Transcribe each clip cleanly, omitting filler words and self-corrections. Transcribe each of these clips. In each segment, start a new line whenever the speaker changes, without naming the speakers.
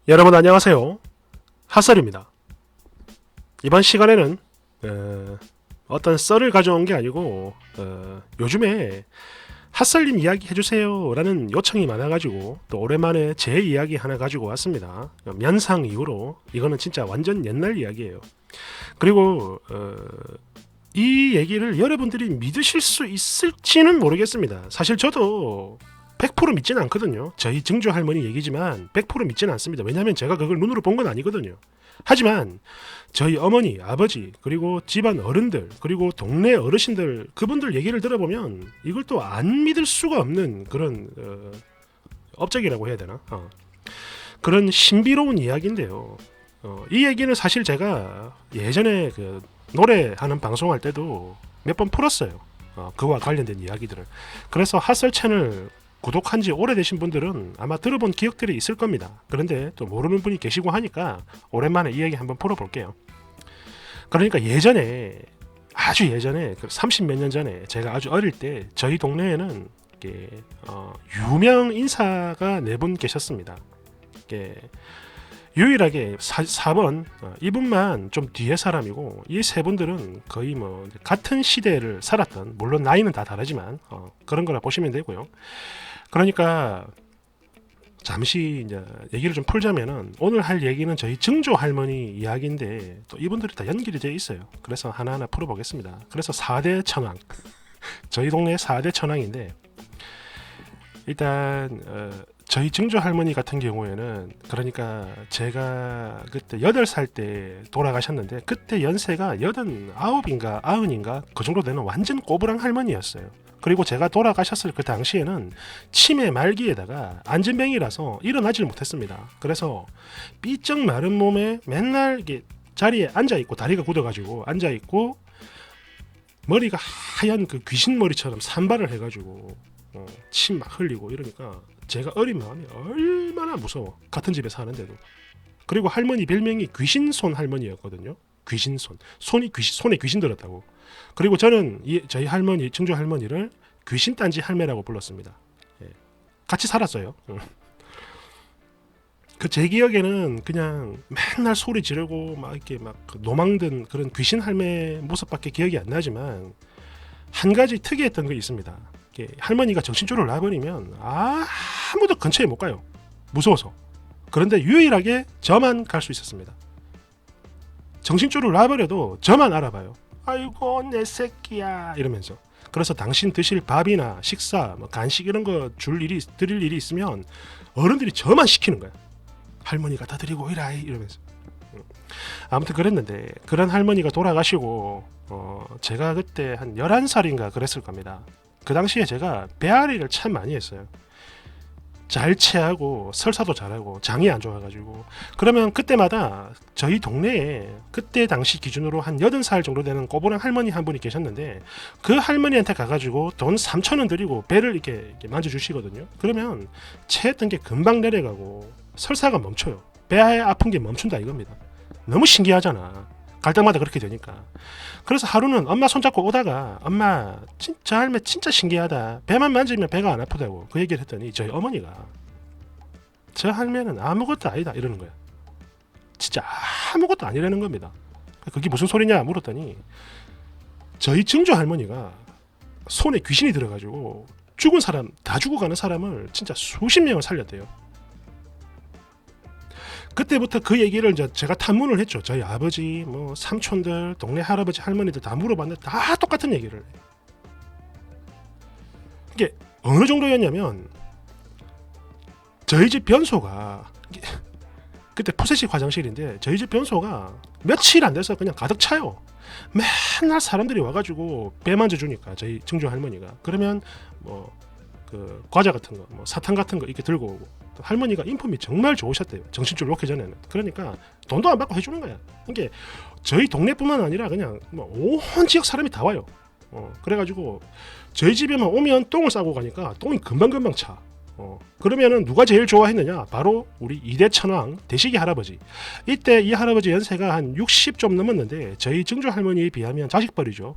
여러분 안녕하세요. 핫설입니다. 이번 시간에는 어떤 썰을 가져온 게 아니고 요즘에 핫설님 이야기 해주세요 라는 요청이 많아가지고 또 오랜만에 제 이야기 하나 가지고 왔습니다. 면상 이후로 이거는 진짜 완전 옛날 이야기예요. 그리고 이 얘기를 여러분들이 믿으실 수 있을지는 모르겠습니다. 사실 저도 100% 믿지는 않거든요. 저희 증조 할머니 얘기지만 100% 믿지는 않습니다. 왜냐하면 제가 그걸 눈으로 본 건 아니거든요. 하지만 저희 어머니, 아버지, 그리고 집안 어른들, 그리고 동네 어르신들 그분들 얘기를 들어보면 이걸 또 안 믿을 수가 없는 그런 업적이라고 해야 되나? 그런 신비로운 이야기인데요. 이 얘기는 사실 제가 예전에 그 노래하는 방송할 때도 몇 번 풀었어요. 그와 관련된 이야기들을. 그래서 핫설 채널 구독한 지 오래되신 분들은 아마 들어본 기억들이 있을 겁니다. 그런데 또 모르는 분이 계시고 하니까 오랜만에 이 얘기 한번 풀어볼게요. 그러니까 예전에 아주 예전에 30몇 년 전에 제가 아주 어릴 때 저희 동네에는 유명 인사가 네 분 계셨습니다. 유일하게 4번 이분만 좀 뒤에 사람이고 이 세 분들은 거의 뭐 같은 시대를 살았던, 물론 나이는 다 다르지만 그런 거라 보시면 되고요. 그러니까 잠시 이제 얘기를 좀 풀자면은 오늘 할 얘기는 저희 증조 할머니 이야기인데 또 이분들이 다 연결이 되어 있어요. 그래서 하나하나 풀어보겠습니다. 그래서 4대 천왕 저희 동네 4대 천왕인데 일단 저희 증조 할머니 같은 경우에는 그러니까 제가 그때 8살 때 돌아가셨는데 그때 연세가 89인가 90인가 그 정도 되는 완전 꼬부랑 할머니였어요. 그리고 제가 돌아가셨을 그 당시에는 치매 말기에다가 안진뱅이라서 일어나질 못했습니다. 그래서 삐쩍 마른 몸에 맨날 이게 자리에 앉아있고 다리가 굳어가지고 앉아있고 머리가 하얀 그 귀신 머리처럼 산발을 해가지고 침 막 흘리고 이러니까 제가 어린 마음이 얼마나 무서워. 같은 집에 사는데도. 그리고 할머니 별명이 귀신손 할머니였거든요. 귀신손. 손에 귀신 들었다고. 그리고 저는 저희 할머니, 증조 할머니를 귀신단지 할매라고 불렀습니다. 같이 살았어요. 그 제 기억에는 그냥 맨날 소리 지르고 막 이렇게 막 노망든 그런 귀신 할매 모습밖에 기억이 안 나지만 한 가지 특이했던 게 있습니다. 할머니가 정신줄을 놔버리면 아무도 근처에 못 가요. 무서워서. 그런데 유일하게 저만 갈 수 있었습니다. 정신줄을 놔버려도 저만 알아봐요. 아이고 내 새끼야 이러면서. 그래서 당신 드실 밥이나 식사, 뭐 간식 이런 거 드릴 일이 있으면 어른들이 저만 시키는 거야. 할머니가 다 드리고 이라이 이러면서. 아무튼 그랬는데 그런 할머니가 돌아가시고 제가 그때 한 11살인가 그랬을 겁니다. 그 당시에 제가 배앓이를 참 많이 했어요. 잘 체하고 설사도 잘하고 장이 안 좋아가지고 그러면 그때마다 저희 동네에 그때 당시 기준으로 한 80살 정도 되는 꼬부랑 할머니 한 분이 계셨는데 그 할머니한테 가가지고 돈 3,000원 드리고 배를 이렇게 만져주시거든요. 그러면 체했던 게 금방 내려가고 설사가 멈춰요. 배에 아픈 게 멈춘다 이겁니다. 너무 신기하잖아. 갈 때마다 그렇게 되니까. 그래서 하루는 엄마 손잡고 오다가 엄마 진짜 할매 진짜 신기하다. 배만 만지면 배가 안 아프다고 그 얘기를 했더니 저희 어머니가 저 할매는 아무것도 아니다 이러는 거야. 진짜 아무것도 아니라는 겁니다. 그게 무슨 소리냐 물었더니 저희 증조 할머니가 손에 귀신이 들어가지고 죽은 사람 다 죽어가는 사람을 진짜 수십 명을 살렸대요. 그때부터 그 얘기를 이제 제가 탐문을 했죠. 저희 아버지, 뭐 삼촌들, 동네 할아버지, 할머니들 다 물어봤는데 다 똑같은 얘기를. 이게 어느 정도였냐면 저희 집 변소가 그때 푸세식 화장실인데 저희 집 변소가 며칠 안 돼서 그냥 가득 차요. 맨날 사람들이 와가지고 배 만져주니까 저희 증조 할머니가 그러면 뭐 그 과자 같은 거, 뭐 사탕 같은 거 이렇게 들고 오고 할머니가 인품이 정말 좋으셨대요. 정신줄 놓기 전에는. 그러니까 돈도 안 받고 해주는 거야. 이게 저희 동네뿐만 아니라 그냥 뭐 온 지역 사람이 다 와요. 그래가지고 저희 집에만 오면 똥을 싸고 가니까 똥이 금방금방 차. 그러면은 누가 제일 좋아했느냐? 바로 우리 이대천왕 대식이 할아버지. 이때 이 할아버지 연세가 한 60 좀 넘었는데 저희 증조 할머니에 비하면 자식뻘이죠.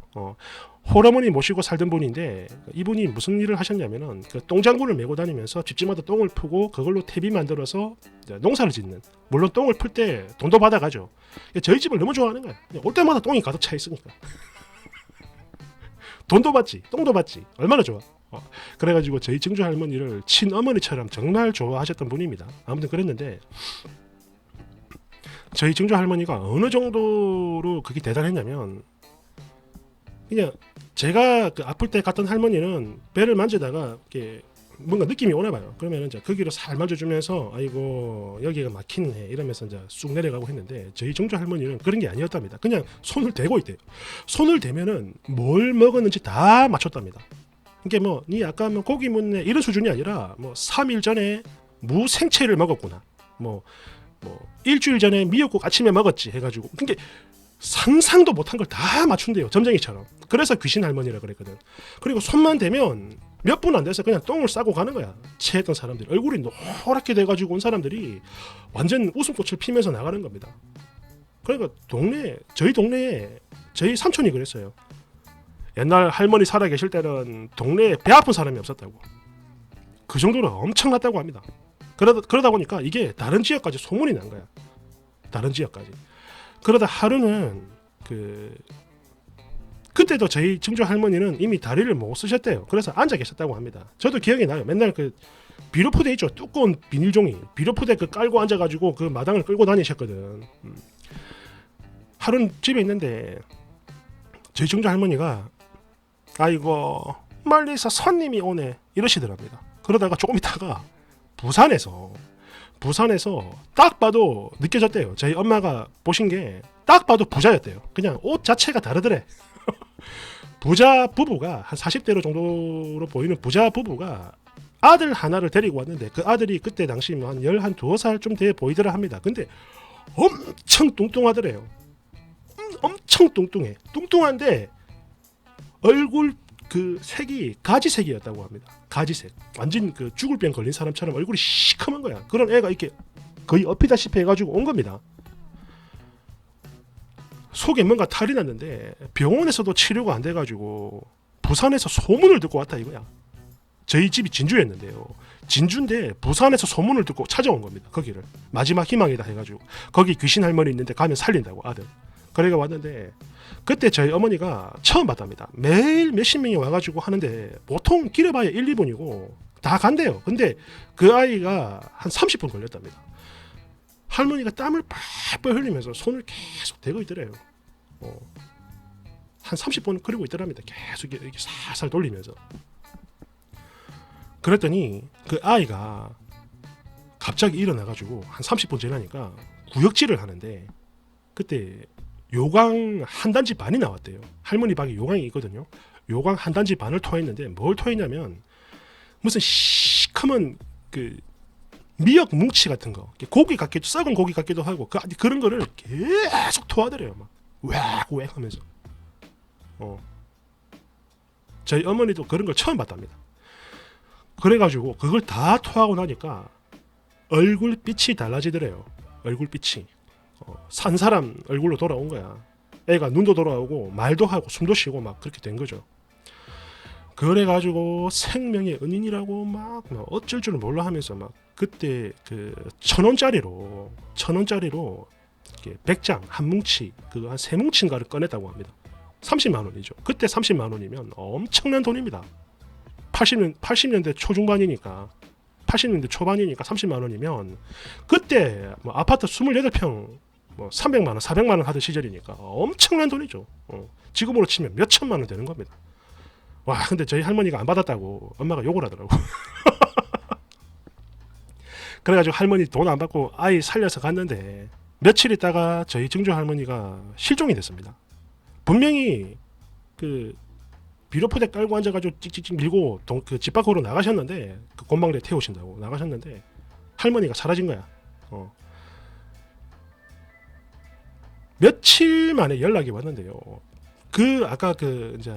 홀어머니 모시고 살던 분인데 이분이 무슨 일을 하셨냐면은 그 똥장구를 메고 다니면서 집집마다 똥을 푸고 그걸로 퇴비 만들어서 농사를 짓는. 물론 똥을 풀 때 돈도 받아가죠. 저희 집을 너무 좋아하는 거야. 올 때마다 똥이 가득 차 있으니까. 돈도 받지, 똥도 받지. 얼마나 좋아. 그래가지고 저희 증조 할머니를 친어머니처럼 정말 좋아하셨던 분입니다. 아무튼 그랬는데 저희 증조 할머니가 어느 정도로 그게 대단했냐면 그냥 제가 그 아플 때 갔던 할머니는 배를 만지다가 이렇게 뭔가 느낌이 오나 봐요. 그러면 이제 거기를 살 만져주면서 아이고 여기가 막히네 이러면서 이제 쑥 내려가고 했는데 저희 증조 할머니는 그런 게 아니었답니다. 그냥 손을 대고 있대요. 손을 대면은 뭘 먹었는지 다 맞췄답니다. 이게 뭐 니 아까 뭐 고기 묻네 이런 수준이 아니라 뭐 3일 전에 무 생채를 먹었구나. 뭐 일주일 전에 미역국 아침에 먹었지 해가지고 그게 상상도 못한 걸 다 맞춘대요. 점쟁이처럼. 그래서 귀신 할머니라 그랬거든. 그리고 손만 대면 몇 분 안 돼서 그냥 똥을 싸고 가는 거야. 체했던 사람들이. 얼굴이 노랗게 돼가지고 온 사람들이 완전 웃음꽃을 피면서 나가는 겁니다. 그러니까 저희 동네에 저희 삼촌이 그랬어요. 옛날 할머니 살아 계실 때는 동네에 배 아픈 사람이 없었다고. 그 정도로 엄청났다고 합니다. 그러다 보니까 이게 다른 지역까지 소문이 난 거야. 다른 지역까지. 그러다 하루는 그때도 저희 증조 할머니는 이미 다리를 못 쓰셨대요. 그래서 앉아 계셨다고 합니다. 저도 기억이 나요. 맨날 그 비료포대 있죠. 두꺼운 비닐종이 비료포대 그 깔고 앉아가지고 그 마당을 끌고 다니셨거든. 하루는 집에 있는데 저희 증조 할머니가 아이고 멀리서 손님이 오네 이러시더랍니다. 그러다가 조금 있다가 부산에서 딱 봐도 느껴졌대요. 저희 엄마가 보신 게 딱 봐도 부자였대요. 그냥 옷 자체가 다르더래. 부자 부부가 한 40대로 정도로 보이는 부자 부부가 아들 하나를 데리고 왔는데 그 아들이 그때 당시 한 12살 돼 보이더라 합니다. 근데 엄청 뚱뚱하더래요. 엄청 뚱뚱해. 뚱뚱한데 얼굴 그 색이 가지색이었다고 합니다. 가지색. 완전 그 죽을 병 걸린 사람처럼 얼굴이 시커먼 거야. 그런 애가 이렇게 거의 엎이다시피 해가지고 온 겁니다. 속에 뭔가 탈이 났는데 병원에서도 치료가 안 돼가지고 부산에서 소문을 듣고 왔다 이거야. 저희 집이 진주였는데요. 진주인데 부산에서 소문을 듣고 찾아온 겁니다. 거기를 마지막 희망이다 해가지고 거기 귀신 할머니 있는데 가면 살린다고 아들. 그래가 왔는데 그때 저희 어머니가 처음 봤답니다. 매일 몇십 명이 와가지고 하는데 보통 길어봐야 1, 2분이고 다 간대요. 근데 그 아이가 한 30분 걸렸답니다. 할머니가 땀을 뻘뻘 흘리면서 손을 계속 대고 있더래요. 한 30분 그리고 있더랍니다. 계속 이렇게 살살 돌리면서. 그랬더니 그 아이가 갑자기 일어나가지고 한 30분 지나니까 구역질을 하는데 그때 요강 한 단지 반이 나왔대요. 할머니 방에 요강이 있거든요. 요강 한 단지 반을 토했는데 뭘 토했냐면 무슨 시커먼 그 미역 뭉치 같은 거, 고기 같기도 썩은 고기 같기도 하고 그런 거를 계속 토하더래요. 막 웩웩 하면서. 저희 어머니도 그런 걸 처음 봤답니다. 그래가지고 그걸 다 토하고 나니까 얼굴빛이 달라지더래요. 얼굴빛이. 산 사람 얼굴로 돌아온 거야. 애가 눈도 돌아오고 말도 하고 숨도 쉬고 막 그렇게 된 거죠. 그래가지고 생명의 은인이라고 막 어쩔 줄 몰라 하면서 막 그때 그 1,000원짜리로 100장 한 뭉치 그거 한 3뭉치인가를 꺼냈다고 합니다. 30만 원이죠. 그때 30만 원이면 엄청난 돈입니다. 80년대 초중반이니까 80년대 초반이니까 30만 원이면 그때 뭐 아파트 28평 뭐 300만 원, 400만 원 하던 시절이니까 엄청난 돈이죠. 지금으로 치면 몇 천만 원 되는 겁니다. 와, 근데 저희 할머니가 안 받았다고 엄마가 욕을 하더라고. 그래가지고 할머니 돈 안 받고 아이 살려서 갔는데 며칠 있다가 저희 증조 할머니가 실종이 됐습니다. 분명히 그 비료포대 깔고 앉아가지고 찍찍찍 밀고 그 집 밖으로 나가셨는데 그 곤방대 태우신다고 나가셨는데 할머니가 사라진 거야. 며칠 만에 연락이 왔는데요. 그 아까 그 이제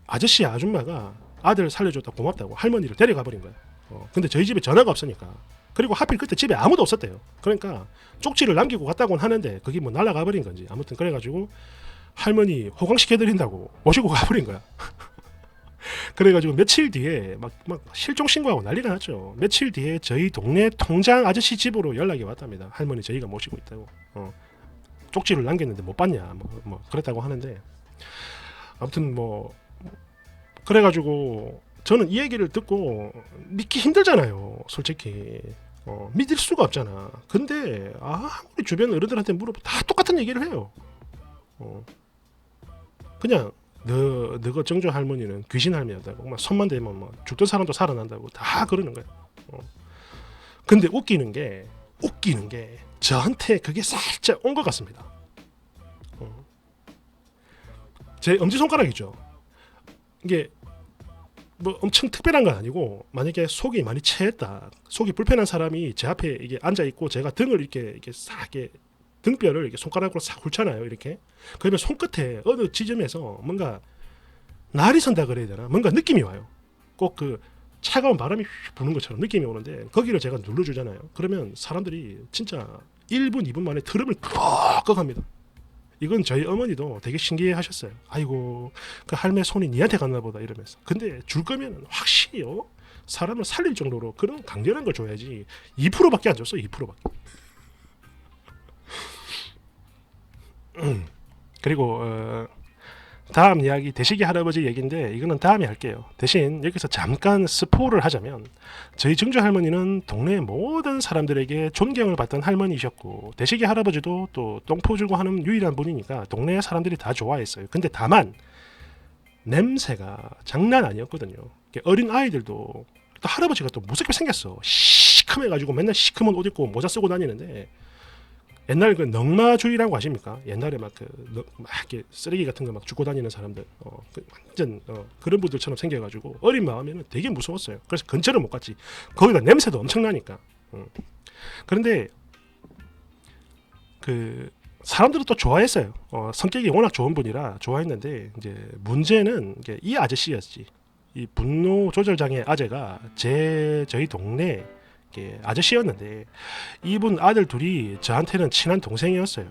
아저씨 아줌마가 아들 살려줬다 고맙다고 할머니를 데려가 버린 거야. 근데 저희 집에 전화가 없으니까. 그리고 하필 그때 집에 아무도 없었대요. 그러니까 쪽지를 남기고 갔다고는 하는데 그게 뭐 날아가 버린 건지 아무튼 그래가지고 할머니 호강시켜드린다고 모시고 가버린 거야. 그래가지고 며칠 뒤에 막 실종 신고하고 난리가 났죠. 며칠 뒤에 저희 동네 통장 아저씨 집으로 연락이 왔답니다. 할머니 저희가 모시고 있다고. 쪽지를 남겼는데 못 봤냐 뭐 그랬다고 하는데 아무튼 뭐 그래가지고 저는 이 얘기를 듣고 믿기 힘들잖아요. 솔직히 믿을 수가 없잖아. 근데 우리 주변 어른들한테 물어보면 다 똑같은 얘기를 해요. 그냥 너가 정조 할머니는 귀신 할머니였다고 막 손만 대면 뭐 죽던 사람도 살아난다고 다 그러는 거야. 근데 웃기는 게 저한테 그게 살짝 온 것 같습니다. 제 엄지손가락이죠. 이게 뭐 엄청 특별한 건 아니고 만약에 속이 많이 체했다, 속이 불편한 사람이 제 앞에 이게 앉아 있고 제가 등을 이렇게 싹 등뼈를 이렇게 손가락으로 싹 훑잖아요. 이렇게 그러면 손끝에 어느 지점에서 뭔가 날이 선다 그래야 되나, 뭔가 느낌이 와요. 꼭 그 차가운 바람이 부는 것처럼 느낌이 오는데 거기를 제가 눌러주잖아요. 그러면 사람들이 진짜 1분 2분 만에 트름을 꺽꺽 합니다. 이건 저희 어머니도 되게 신기해 하셨어요. 아이고 그 할매 손이 니한테 갔나 보다 이러면서. 근데 줄 거면 확실히요 사람을 살릴 정도로 그런 강렬한 걸 줘야지. 2%밖에 안 줬어. 2%밖에. 그리고 다음 이야기 대식이 할아버지 얘기인데 이거는 다음에 할게요. 대신 여기서 잠깐 스포를 하자면 저희 증조 할머니는 동네 모든 사람들에게 존경을 받던 할머니이셨고 대식이 할아버지도 또 똥포 주고 하는 유일한 분이니까 동네 사람들이 다 좋아했어요. 근데 다만 냄새가 장난 아니었거든요. 어린 아이들도 또 할아버지가 또 무섭게 생겼어. 시큼해가지고 맨날 시큼한 옷 입고 모자 쓰고 다니는데 옛날 그 넝마주의라고 아십니까? 옛날에 막 이렇게 쓰레기 같은 거 막 줍고 다니는 사람들, 완전 그런 분들처럼 생겨가지고 어린 마음에는 되게 무서웠어요. 그래서 근처를 못 갔지. 거기가 냄새도 엄청나니까. 그런데 그 사람들은 또 좋아했어요. 성격이 워낙 좋은 분이라 좋아했는데 이제 문제는 이게 이 아저씨였지. 이 분노 조절 장애 아재가 저희 동네 아저씨였는데 이분 아들 둘이 저한테는 친한 동생이었어요.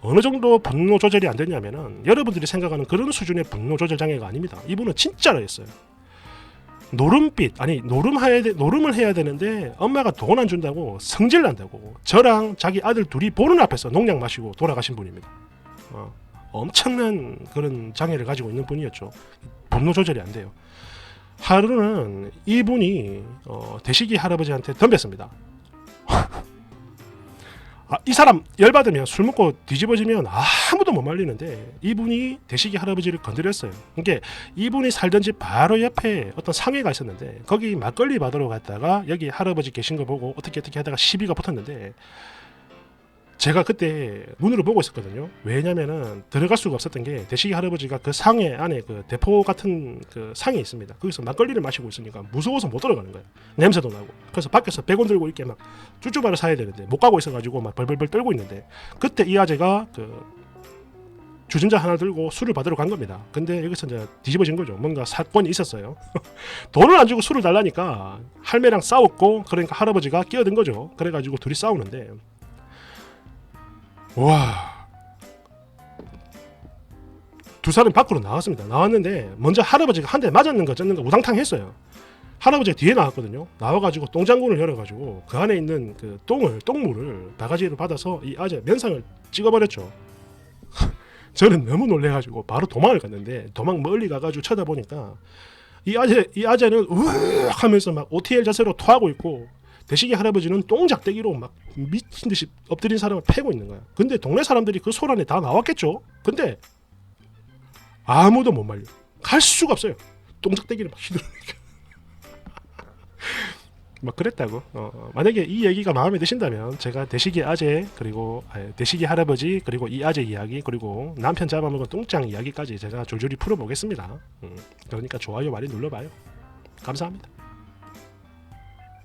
어느 정도 분노 조절이 안 됐냐면은 여러분들이 생각하는 그런 수준의 분노 조절 장애가 아닙니다. 이분은 진짜로 했어요. 노름을 해야 되는데 엄마가 돈 안 준다고 성질 난다고 저랑 자기 아들 둘이 보는 앞에서 농약 마시고 돌아가신 분입니다. 엄청난 그런 장애를 가지고 있는 분이었죠. 분노 조절이 안 돼요. 하루는 이분이 대식이 할아버지한테 덤볐습니다. 이 사람 열받으면 술 먹고 뒤집어지면 아무도 못 말리는데 이분이 대식이 할아버지를 건드렸어요. 그러니까 이분이 살던 집 바로 옆에 어떤 상회가 있었는데 거기 막걸리 받으러 갔다가 여기 할아버지 계신 거 보고 어떻게 하다가 시비가 붙었는데 제가 그때 눈으로 보고 있었거든요. 왜냐면은 들어갈 수가 없었던 게 대식이 할아버지가 그 상회 안에 그 대포 같은 그 상이 있습니다. 거기서 막걸리를 마시고 있으니까 무서워서 못 들어가는 거예요. 냄새도 나고. 그래서 밖에서 100원 들고 이렇게 막 쭈쭈바를 사야 되는데 못 가고 있어가지고 막 벌벌벌 떨고 있는데 그때 이 아재가 그 주전자 하나 들고 술을 받으러 간 겁니다. 근데 여기서 이제 뒤집어진 거죠. 뭔가 사건이 있었어요. 돈을 안 주고 술을 달라니까 할매랑 싸웠고 그러니까 할아버지가 끼어든 거죠. 그래가지고 둘이 싸우는데 와, 두 사람 밖으로 나왔습니다. 나왔는데 먼저 할아버지가 한 대 맞았는가 졌는가 우당탕 했어요. 할아버지가 뒤에 나왔거든요. 나와가지고 똥장군을 열어가지고 그 안에 있는 그 똥물을 바가지로 받아서 이 아재 면상을 찍어버렸죠. 저는 너무 놀래가지고 바로 도망을 갔는데 도망 멀리 가가지고 쳐다보니까 이 아재는 으악 하면서 막 OTL 자세로 토하고 있고 대식이 할아버지는 똥작대기로 막 미친 듯이 엎드린 사람을 패고 있는 거야. 근데 동네 사람들이 그 소란에 다 나왔겠죠. 근데 아무도 못 말려. 갈 수가 없어요. 똥작대기를 막 휘두르니까. 막 그랬다고. 만약에 이 얘기가 마음에 드신다면 제가 대식이 아재 그리고 대식이 할아버지 그리고 이 아재 이야기 그리고 남편 잡아먹은 똥장 이야기까지 제가 줄줄이 풀어보겠습니다. 그러니까 좋아요 많이 눌러봐요. 감사합니다.